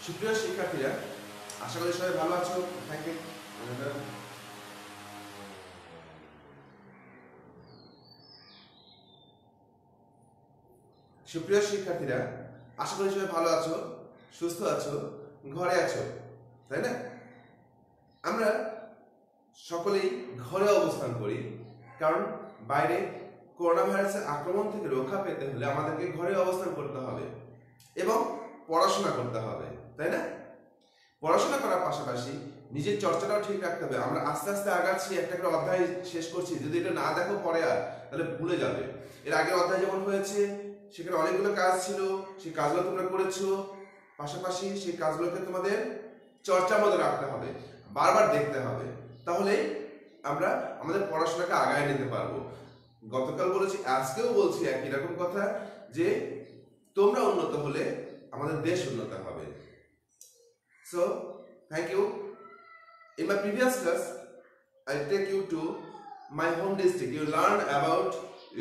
সুপ্রিয় শিক্ষার্থীরা, আশা করি সবাই ভালো আছো। Thank you. সুপ্রিয় শিক্ষার্থীরা, আশা করি সবাই ভালো আছো, সুস্থ আছো, ঘরে আছো, তাই না? আমরা সকলেই ঘরে অবস্থান করি, কারণ বাইরে করোনা ভাইরাসের আক্রমণ থেকে রক্ষা পেতে হলে আমাদেরকে ঘরে অবস্থান করতে হবে এবং পড়াশোনা করতে হবে, তাই না? পড়াশোনা করার পাশাপাশি নিজের চর্চাটাও ঠিক রাখতে হবে। আমরা আস্তে আস্তে আগাচ্ছি, একটা করে অধ্যায় শেষ করছি। যদি এটা না দেখো পরে তাহলে ভুলে যাবে। এর আগের অধ্যায় যেমন হয়েছে সেখানে অনেকগুলো কাজ ছিল, সেই কাজগুলো তোমরা করেছো। পাশাপাশি সেই কাজগুলোকে তোমাদের চর্চার মধ্যে রাখতে হবে, বারবার দেখতে হবে, তাহলে আমরা আমাদের পড়াশোনাকে আগায় নিতে পারবো। গতকাল বলেছি, আজকেও বলছি একই রকম কথা, যে তোমরা উন্নত হলে আমাদের দেশ উন্নত হবে। So, thank you. In my previous class, I take you to my home district. You learn about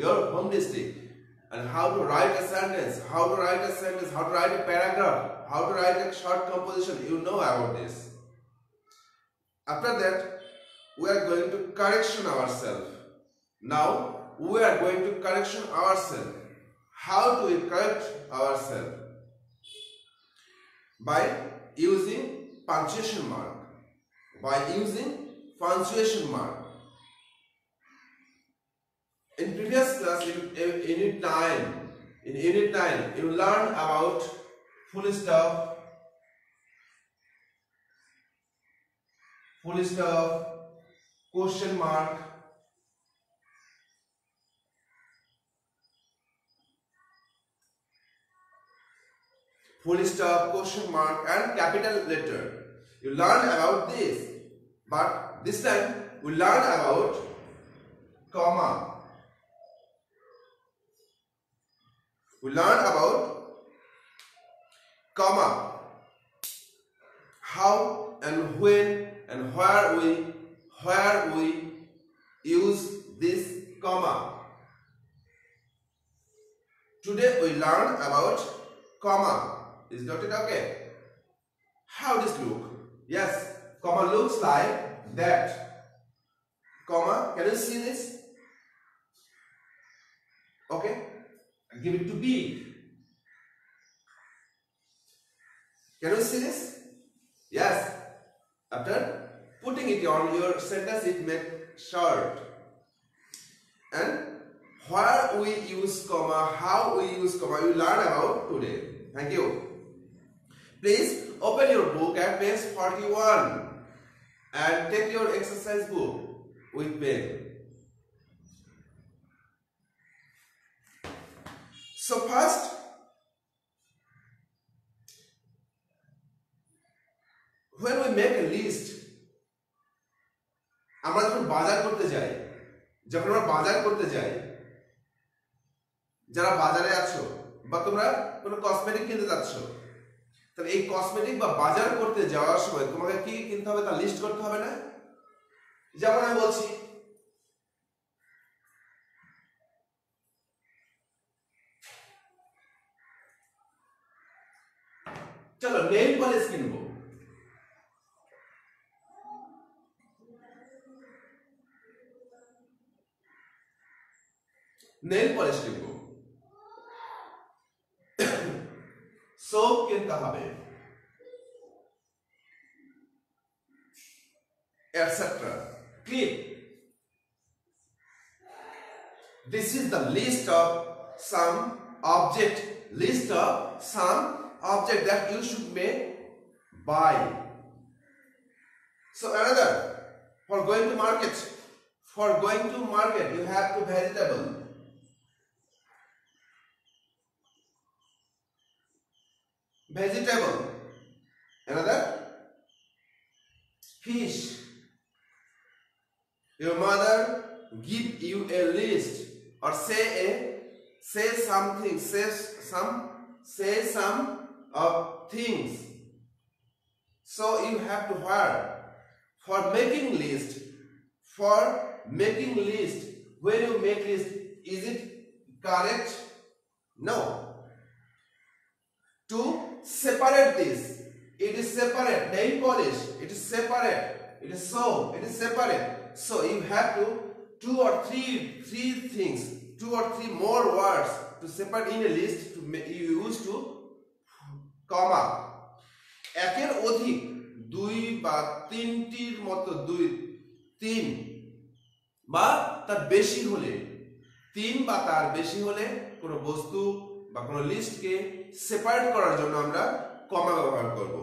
your home district and how to write a sentence, how to write a paragraph, how to write a short composition. You know about this. After that, we are going to correction ourselves. Now, we are going to correction ourselves. How do we correct ourselves? By using punctuation mark. By using punctuation mark. In previous class, in unit 9, you learn about full stop, question mark, full stop, question mark, and capital letter. You learn about this, but this time we learn about comma. We learn about comma, how and when and where we use this comma. Today we learn about comma. Is not it okay? How does it look? Yes, comma looks like that. Comma, can you see this? Okay, give it to B. Can you see this? Yes. After putting it on your sentence, it makes short. And where we use comma, how we use comma, you learn about today. Thank you. Please open your book at page 41 and take your exercise book with pen. So first, when we make a list, আমরা যখন বাজার করতে যাই, যারা বাজারে আছো বা তোমরা কোনো কসমেটিক কিনতে যাচ্ছ, তাহলে এই কসমেটিক বা বাজার করতে যাওয়ার সময় তোমাকে কি কিনতে হবে তার লিস্ট করতে হবে না? যেমন আমি বলছি, চলো নেইল পলিশ কিনবো। সোপ কিনতে হবে, etc. Clip. This is the list of some object that you should make buy. So another, for going to market, you have to vegetable. Another, fish. Your mother give you a list or say some of things. So you have to where for making list. When you make list, is it correct? No. To separate this, it is separate. Nail polish, it is separate. It is soap, it is separate. So you have to two or three things, two or three more words to separate in a list to you use to comma. একের অধিক দুই বা তিনটির মতো তিন বা তার বেশি হলে, তিন বা তার বেশি হলে কোনো বস্তু বা কোনো লিস্টকে সেপারেট করার জন্য আমরা কমা ব্যবহার করব।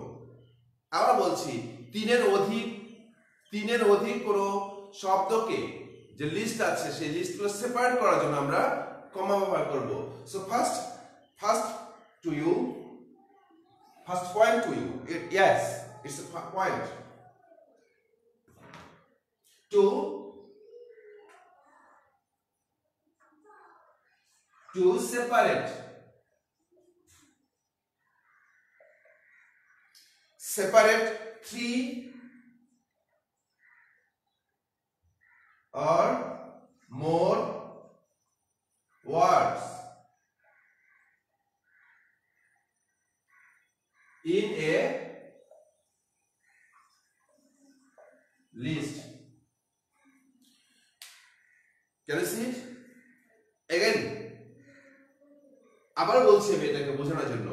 আবার বলছি, তিনের অধিক কোনো শব্দকে যে লিস্ট আছে সেই লিস্টগুলো সেপারেট করার জন্য আমরা কমা ব্যবহার করব। So first point to you. Yes, it's a point. To separate three or more words in a list. Can you see it? Again, আবার বলছি আমি এটাকে বোঝানোর জন্য,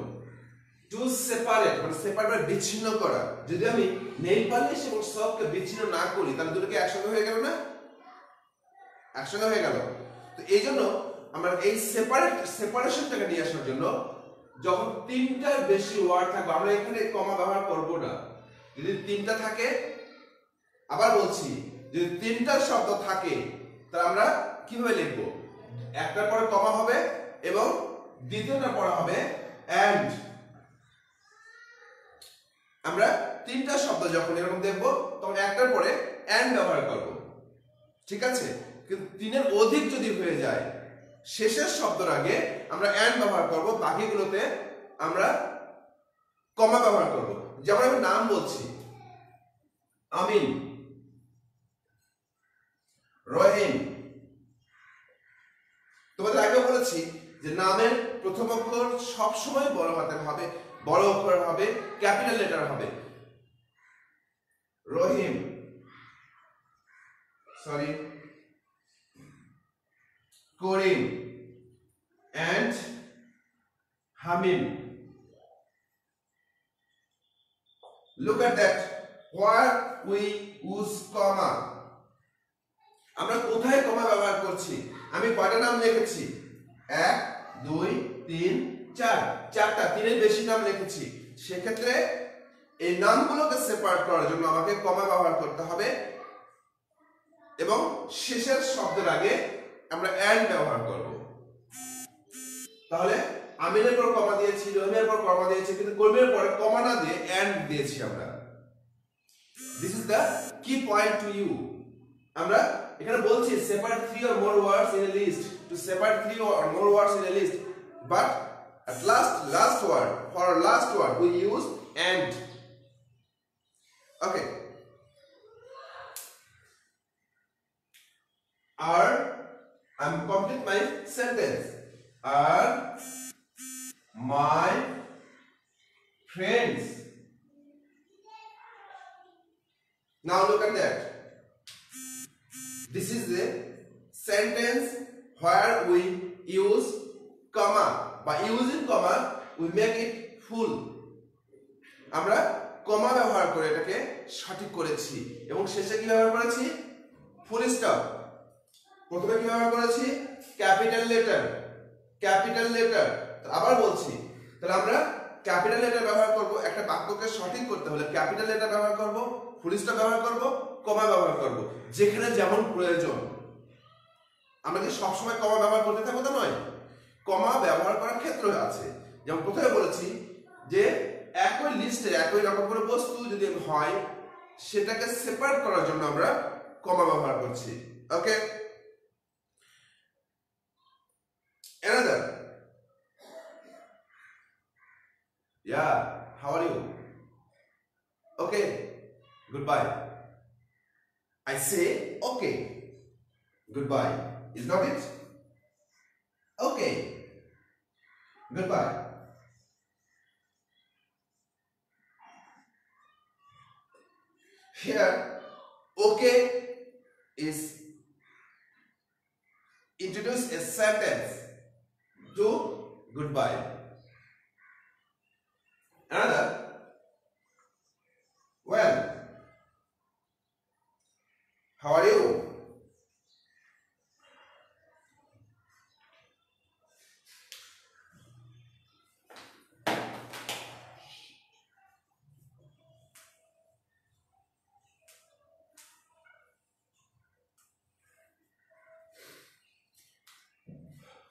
টু সেপারেট মানে সেপারেট মানে বিচ্ছিন্ন করা। যদি আমি নেইল পালিশ এবং সবকে বিচ্ছিন্ন না করি তাহলে দুটোকে একসঙ্গে হয়ে গেল না, একসঙ্গে হয়ে গেল। তো এই জন্য আমরা এই সেপারেশনটাকে নিয়ে আসার জন্য যখন তিনটার বেশি ওয়ার্ড থাকবে আমরা এখানে কমা ব্যবহার করব না। যদি তিনটা থাকে, আবার বলছি, যদি তিনটা শব্দ থাকে তাহলে আমরা কিভাবে লিখবো? একটার পরে কমা হবে এবং দ্বিতীয়টার পরে হবে এন্ড। আমরা তিনটা শব্দ যখন এরকম দেখব তখন একটার পরে এন্ড ব্যবহার করব, ঠিক আছে? কিন্তু তিনের অধিক যদি হয়ে যায় শেষের শব্দের আগে আমরা এন্ড ব্যবহার করব, বাকিগুলোতে আমরা কমা ব্যবহার করব। যেমন আমি নাম বলছি, আমিন, রহিম। তোমাদের আগে বলেছি যে নামের প্রথম অক্ষর সবসময় বড় হাতের হবে, বড় অক্ষর হবে, ক্যাপিটাল লেটার হবে। Rahim, sorry, Karim and Hamim. Look at that. Where we use comma. আমরা কোথায় কমা ব্যবহার করছি? আমি কয়টা নাম লিখেছি? 1 2 3 4, চারটা, তিনের বেশি নাম লিখেছি। সেক্ষেত্রে এই নামগুলোকে সেপারেট করার জন্য আমাকে কমা ব্যবহার করতে হবে এবং শেষের শব্দের আগে আমরা এন্ড ব্যবহার করব। তাহলে আমিনের পর কমা দিয়েছি, রহিমের পর কমা দিয়েছি, কিন্তু কর্মীর পরে কমা না দিয়ে এন্ড দিয়েছি আমরা। দিস ইজ দ্য কি পয়েন্ট টু ইউ। আমরা এখানে বলছি separate 3 or more words in a list, to separate 3 or more words in a list, but at last word, for last word we use and. Okay, are, I'm complete my sentence, are my friends. Now look at that. This is the sentence where we use comma. By using comma, we make it full. আমরা কমা ব্যবহার করে এটাকে সঠিক করেছি এবং শেষে কি ব্যবহার করেছি? Full stop. প্রথমে কি ব্যবহার করেছি? Capital letter, capital letter. আবার বলছি, তাহলে আমরা ক্যাপিটাল লেটার ব্যবহার করব। একটা বাক্যকে সঠিক করতে হলে ক্যাপিটাল লেটার ব্যবহার করব, ফুল স্টপ ব্যবহার করব, কমা ব্যবহার করব, যেখানে যেমন প্রয়োজন। আমরা কি সবসময় কমা ব্যবহার করতে থাকবো তা নয়, কমা ব্যবহার করার ক্ষেত্র আছে। যেমন প্রথমে বলেছি যে একই লিস্টে একই রকম করে বস্তু যদি হয় সেটাকে সেপারেট করার জন্য আমরা কমা ব্যবহার করছি। ওকে, another. Yeah, how are you? Okay, goodbye. I say okay, goodbye. Is not it? Okay, goodbye. Here okay is introduce a sentence to goodbye. Another, well, how are you?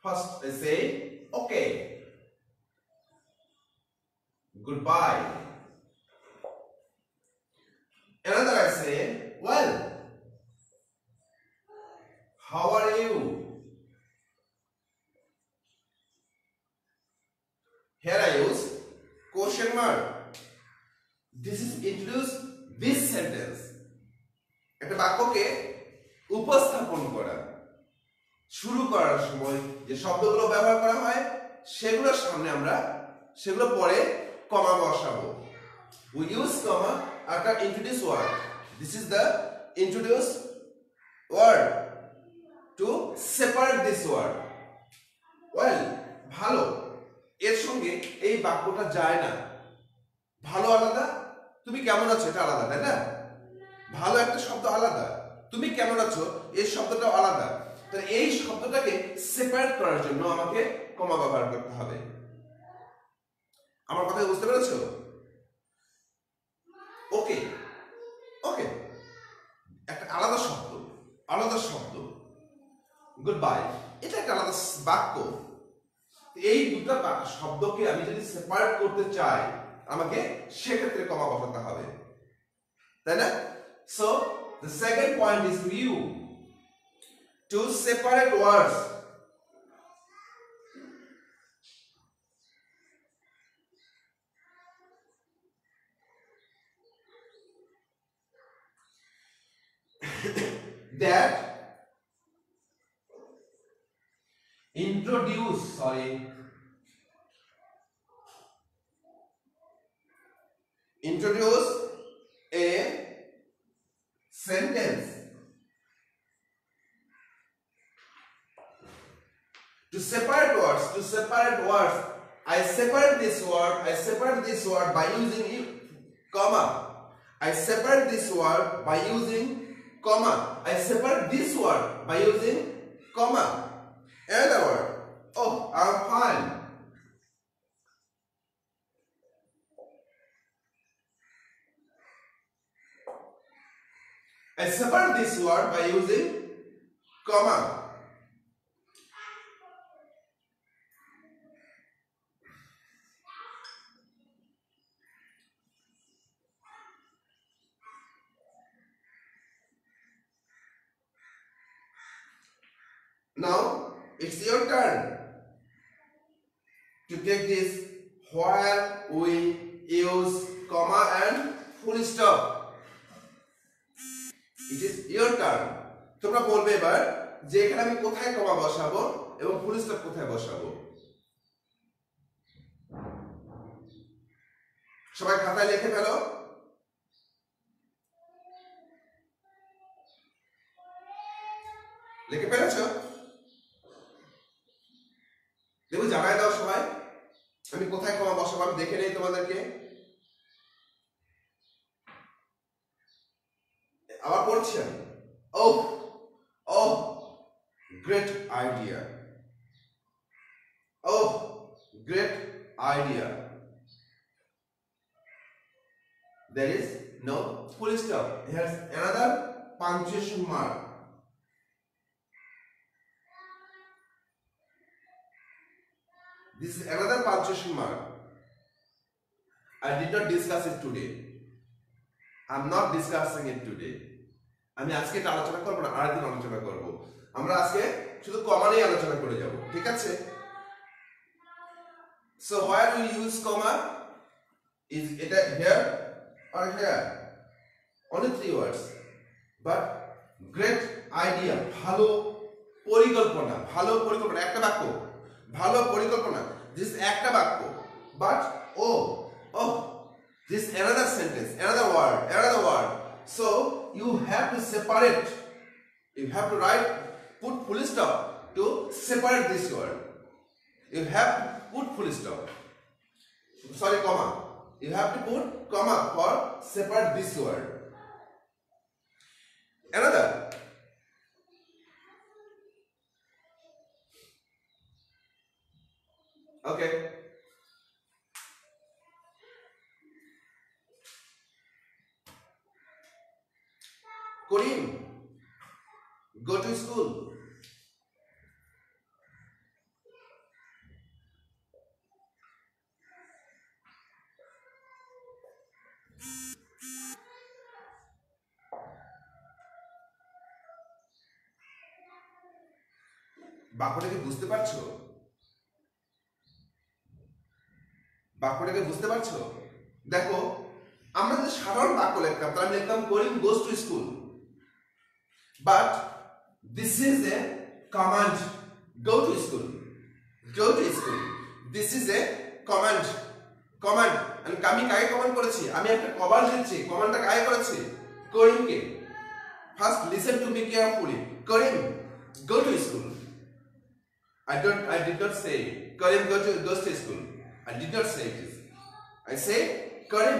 First I say okay, goodbye. Another I say, well, how are you? Here I use question mark. This is introduce this sentence. একটা বাক্যকে উপস্থাপন করা, শুরু করার সময় যে শব্দগুলো ব্যবহার করা হয় সেগুলোর সামনে আমরা সেগুলো পরে কমা বসাবো। We use comma after introduce word. This is the introduce word to separate this word. Well, ভালো এর সঙ্গে এই বাক্যটা যায় না। ভালো আলাদা, তুমি কেমন আছো এটা আলাদা, তাই না? ভালো একটা শব্দ আলাদা, তুমি কেমন আছো এই শব্দটা আলাদা। তাহলে এই শব্দটাকে সেপারেট করার জন্য আমাকে কমা ব্যবহার করতে হবে। আমার কথা বুঝতে পেরেছো? ওকে, ওকে একটা আলাদা শব্দ, আলাদা শব্দ। গুড বাই এটা একটা আলাদা বাক্য। এই দুটো শব্দকে আমি যদি সেপারেট করতে চাই আমাকে সেক্ষেত্রে কমা বসাতে হবে, তাই না? So the second point is for you to separate words. That introduce a sentence to separate words. I separate this word by using comma. I separate this word by using comma. I separate this word by using comma. Another word, oh, I'm fine. I separate this word by using comma. Now it's your turn to take this where we use comma and full stop. It is your turn. তোমরা বলবে এবার যে এখানে আমি কোথায় কমা বসাবো এবং full stop কোথায় বসাবো। সবাই খাতায় লিখে ফেলো। লিখে ফেলেছো? দেখো জানাই দাও সবাই আমি কোথায় কমা বসাবো, আমি দেখে নেই তোমাদেরকে। আবার পড়ছি আমি। Oh, great idea. Oh, great idea. There is no full stop. Here's another punctuation mark. This is another punctuation mark. I did not discuss it today. I'm not discussing it today. আমি আজকে এটা আলোচনা করব না, আরেকদিন আলোচনা করব। আমরা আজকে শুধু কমা নিয়ে আলোচনা করে যাব, ঠিক আছে? So where we use comma is it here or here? Only 3 words. But great idea, ভালো পরিকল্পনা, একটা বাক্য, ভালো পরিকল্পনা, this একটা বাক্য। But oh, this another sentence, another word. So you have to separate. You have to put full stop to separate this word. You have to put full stop. Sorry, comma. You have to put comma for separate this word. Another. Okay. Karim, go to school. বাক্যটাকে বুঝতে পারছো? বাক্যটাকে বুঝতে পারছো? দেখো, আমরা যদি সাধারণ বাক্য লিখতাম তাহলে লিখতাম Karim goes to school, but this is a command, go to school, go to school. This is a command, command. আমি কাকে কমান্ড করেছি? আমি একটা কমান্ড দিচ্ছি। কমান্ডটা কাকে করেছি? করিমকে। First listen to me carefully. Karim, go to school. I did not say Karim goes to school. I did not say this. I say Karim,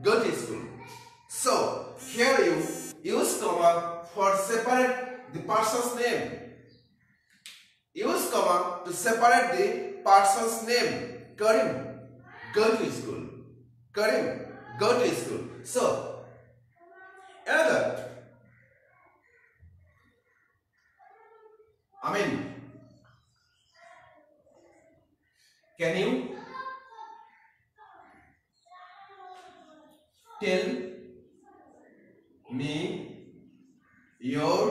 go to school. So here you use comma for separate the person's name. Use comma to separate the person's name. Karim, go to school. Karim, go to school. So another. Amin, can you tell me your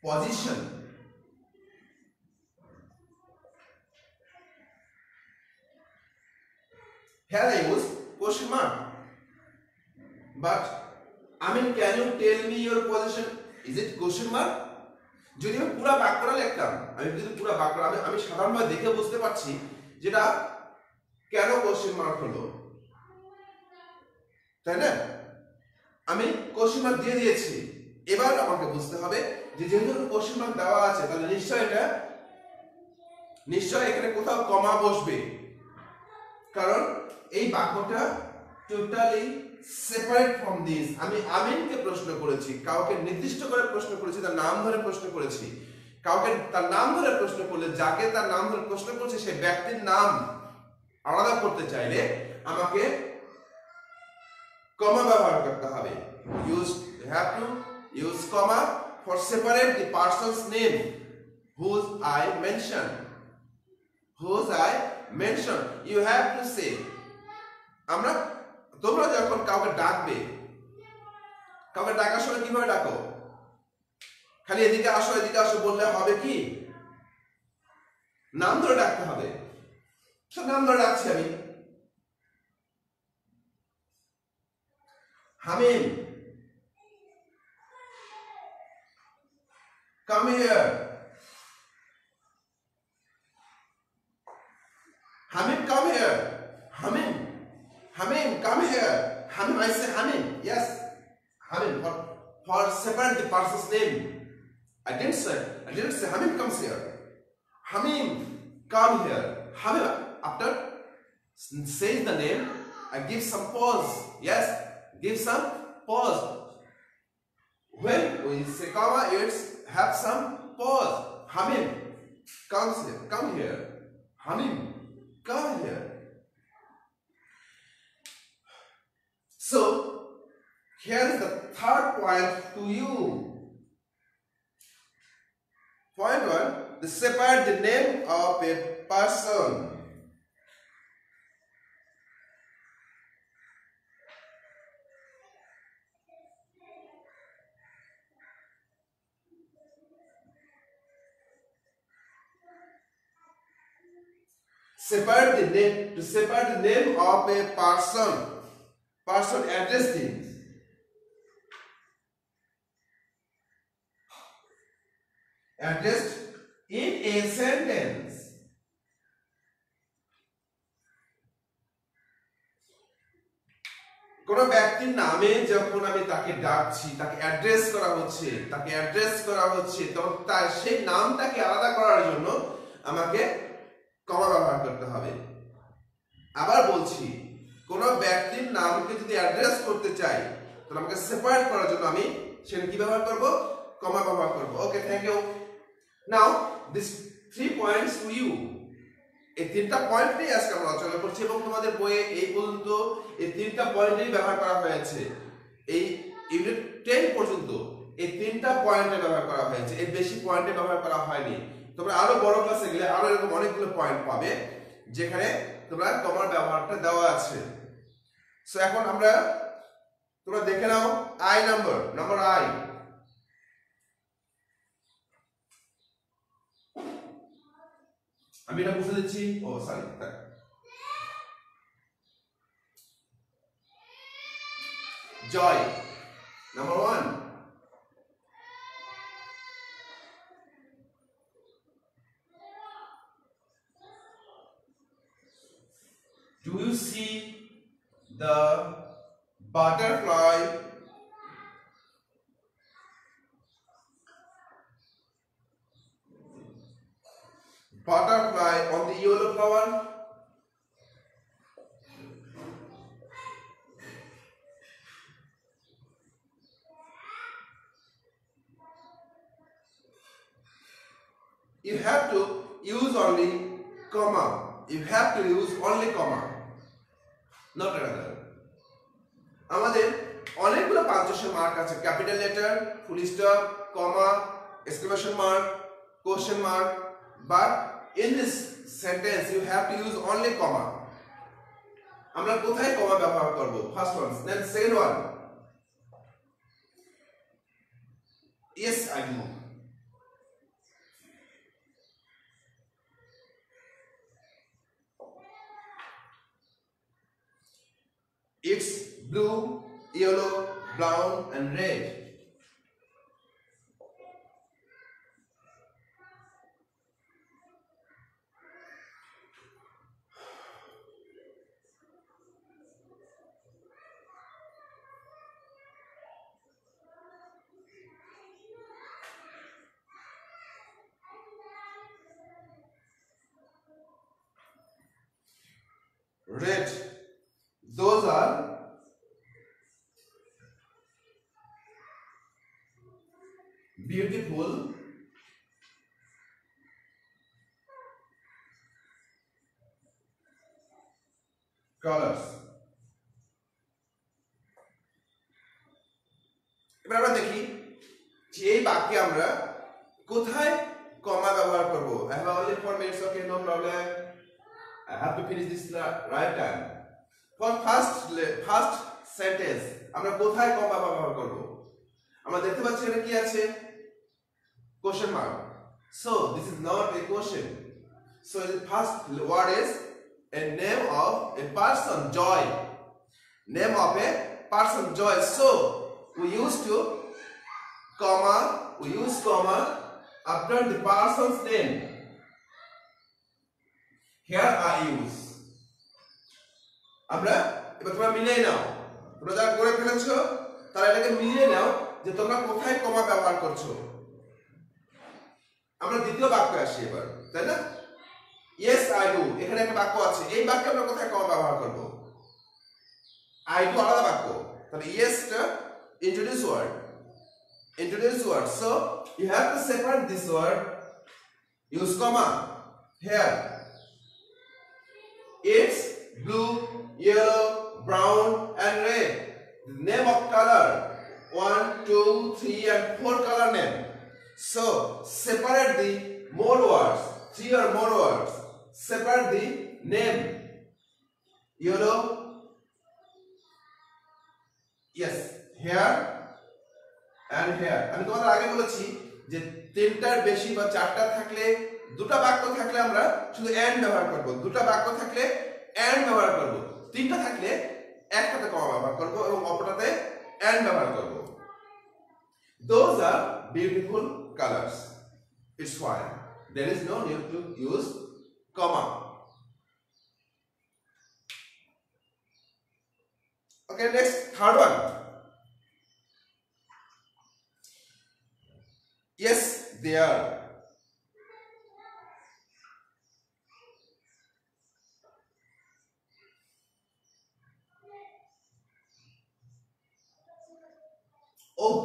position? Here I use question mark. But Amin, can you tell me your position? Is it question mark? যদি আমি পুরো বাক্যটা লিখতাম, আমি সাধারণভাবে দেখে বুঝতে পারছি যেটা কেন কোশ্চেন মার্ক হলো, তাই না? আমি কোশ্চেন মার্ক দিয়ে দিয়েছি। এবার আমাকে বুঝতে হবে যে যেহেতু কোশ্চেন মার্ক দেওয়া আছে তাহলে নিশ্চয় এখানে কোথাও কমা বসবে, কারণ এই বাক্যটা টোটালি সেপারেট ফ্রম দিস। আমি আমিনকে প্রশ্ন করেছি, কাউকে নির্দিষ্ট করে প্রশ্ন করেছি, তার নাম ধরে প্রশ্ন করেছি। কাউকে তার নাম ধরে প্রশ্ন করলে যাকে তার নাম ধরে প্রশ্ন করছে সেই ব্যক্তির নাম আলাদা করতে চাইলে আমাকে কমা ব্যবহার করতে হবে। You have to use comma for separate the person's name whose I mentioned. Whose I mentioned. You have to say. তোমরা যখন কাউকে ডাকবে, কাউকে ডাকার সময় কিভাবে ডাকো? খালি এদিকে আসো বললে হবে কি? নাম ধরে ডাকতে হবে। নাম ধরে ডাকছি আমি, হামিম, come here. Hamim, come here. Hamim, come here. Hamim, I say Hamim. Yes, Hamim. For separate the person's name. I didn't say Hamim comes here. Hamim, come here. Hamim, after saying the name, I give some pause. Yes, give some pause. When we say comma, it's have some pause. Hamim comes here. Come here. Hamim, come here. So here is the third point to you. Point 1, to separate the name of a person. To separate the name of a person address things. Addressed in a sentence. কোন ব্যক্তির নামে যখন আমি তাকে তাকে ডাকছি, তাকে address করা হচ্ছে, তখন তার সেই নামটাকে আলাদা করার জন্য আমাকে কমা ব্যবহার করতে হবে। আবার বলছি, কোন ব্যক্তির নামকে যদি অ্যাড্রেস করতে চাই তাহলে আমাকে সেপারেট করার জন্য আমি সেটা কি ব্যবহার করব? কমা ব্যবহার করব। Okay, thank you. Now this 3 points to you. এই তিনটা পয়েন্টই আজকে আমরা আলোচনা করছি এবং তোমাদের বইয়ে এই পর্যন্ত এই তিনটা পয়েন্টই ব্যবহার করা হয়েছে। এই ইউনিট 10 পর্যন্ত এই তিনটা পয়েন্টে ব্যবহার করা হয়েছে, এর বেশি পয়েন্টে ব্যবহার করা হয়নি। তোমরা আরো বড় ক্লাসে গেলে আরো এরকম অনেকগুলো পয়েন্ট পাবে যেখানে তোমরা কমার ব্যবহারটা দেওয়া আছে। সো এখন তোমরা দেখে নাও আই নাম্বার আই। আমি এটা বুঝে দিচ্ছি। Oh sorry, Joy number 1। Do you see the butterfly on the yellow flower? You have to use only comma. You have to use only comma, not another. আমাদের অনেকগুলো punctuation mark আছে, capital letter, full stop, comma, exclamation mark, question mark, but in this sentence you have to use only comma. আমরা কোথায় comma ব্যবহার করব? First one, then second one. Yes, I do. It's blue, yellow, brown and red. Red, those are beautiful colors. এবার আমরা দেখি যে এই বাক্যে আমরা কোথায় কমা ব্যবহার করব। I have only 4 minutes, okay, no problem. I have to finish this right time. For first sentence আমরা কোথায় কমা ব্যবহার করব? আমরা দেখতে পাচ্ছি এখানে কি আছে? Question mark. So this is not a question. So the first word is a name of a person, Joy. Name of a person, Joy. So we use comma after the person's name. Here I use. আমরা এবার তোমরা মিলিয়ে নাও, তোমরা যারা করে ফেলেছো তারা এটাকে মিলিয়ে নাও যে তোমরা কোথায় কমা ব্যবহার করছো। আমরা দ্বিতীয় বাক্যে আসি এবার, তাই না? Yes, I do. এখানে একটা বাক্য আছে, এই বাক্যে আমরা কোথায় কমা ব্যবহার করব? I do আলাদা বাক্য, তাহলে yes টা introduce word. So you have to separate this word, use comma. Here it's blue, yellow, brown and red. The name of color 1, 2, 3 and 4 color name. So separate the more words, 3 or more words. Separate the name. Yellow, yes, here and here. আমি তোমাদের আগে বলেছি যে তিনটার বেশি বা চারটা থাকলে, দুটো বাক্য থাকলে আমরা শুধু and ব্যবহার করব, দুটো বাক্য থাকলে and ব্যবহার করব, তিনটা থাকলে একটাতে কমা ব্যবহার করব এবং অপরটাতে and ব্যবহার করব। Those are beautiful colors. It's fine. There is no need to use comma. Okay, next, third one. Yes, they are. Oh,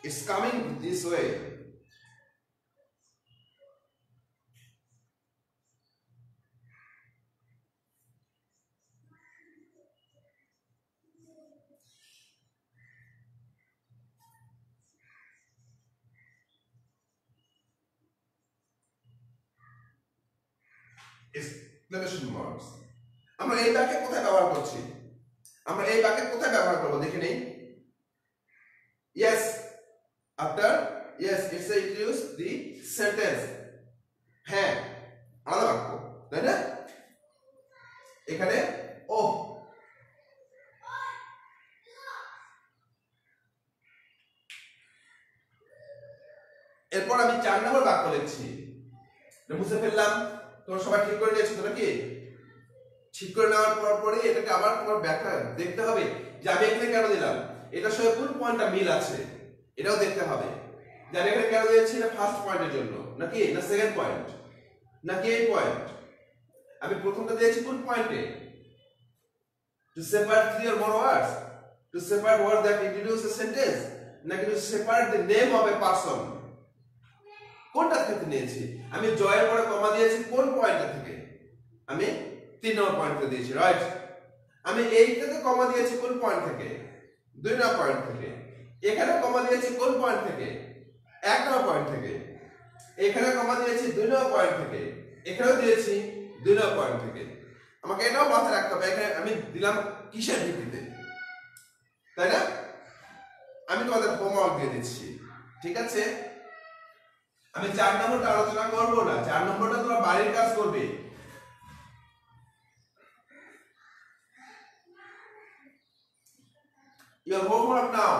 it's coming this way. Exclamation marks. আমরা এই বাক্যে কোথায় ব্যবহার করছি? আমরা এই বাক্যে কোথায় ব্যবহার করব দেখে নেই। Yes, after yes, it's a introduce the sentence. হ্যাঁ, আলাদা বাক্য, তাই না? এখানে ও এরপর আমি 4 নম্বর বাক্য লিখছি। বুঝতে ফেললাম, তোমরা সবাই ঠিক করে নিয়েছো তো নাকি? ঠিক করে নেওয়ার পরে এটাকে আবার তোমার ব্যাখ্যা দেখতে হবে যে আমি এখানে কেন দিলাম, এটার সঙ্গে কোন পয়েন্টটা মিল আছে এটাও দেখতে হবে। যে আমি এখানে কেন দিয়েছি, না ফার্স্ট পয়েন্টের জন্য নাকি, না সেকেন্ড পয়েন্ট নাকি এই পয়েন্ট। আমি প্রথমটা দিয়েছি কোন পয়েন্টে, to separate three or more words, to separate words that introduce a sentence, নাকি to separate the name of a person. কোনটা থেকে নিয়েছি? আমি জয়ের পরে কমা দিয়েছি কোন পয়েন্টটা থেকে? আমি 3 নম্বর পয়েন্ট দিয়েছি, রাইট। আমি এইটাতে কমা দিয়েছি কোন পয়েন্ট থেকে? 2 নম্বর পয়েন্ট থেকে। এখানে কমা দিয়েছি কোন পয়েন্ট থেকে? 1 নম্বর পয়েন্ট থেকে। এখানে কমা দিয়েছি 2 নম্বর পয়েন্ট থেকে। এখানেও দিয়েছি 2 নম্বর পয়েন্ট থেকে। আমাকে এটাও মাথায় রাখতে হবে এখানে আমি দিলাম কিসের ভিত্তিতে, তাই না? আমি তোমাদের হোমওয়ার্ক দিয়ে দিচ্ছি, ঠিক আছে? আমি 4 নম্বরটা আলোচনা করব না, 4 নম্বরটা তোমরা বাড়ির কাজ করবে। Your homework now.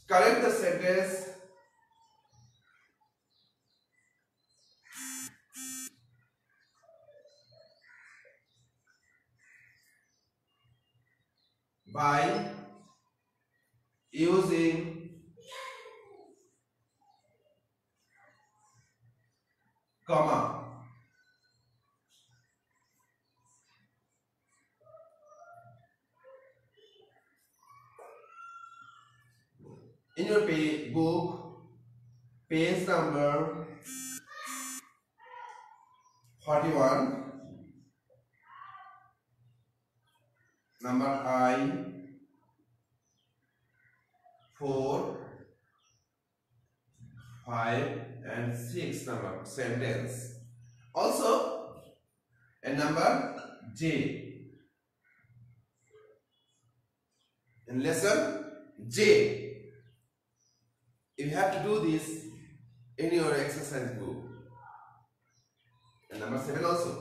Correct the sentence by using comma. In your book, page number 41, number I 4, 5 and 6 number sentence. Also a number J in lesson J. You have to do this in your exercise book. And number 7 also.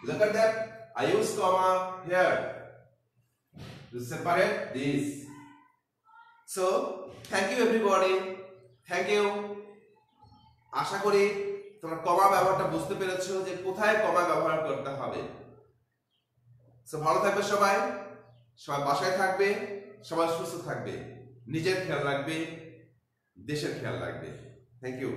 Look at that. I use comma here to separate this. So, thank you everybody. Thank you. আশা করি তোমরা কমা ব্যবহারটা বুঝতে পেরেছো যে কোথায় comma ব্যবহার করতে হবে। সো ভালো থাকবে সবাই, সবাই বাসায় থাকবে, সবাই সুস্থ থাকবে, নিজের খেয়াল রাখবে, দেশের খেয়াল রাখবে। Thank you.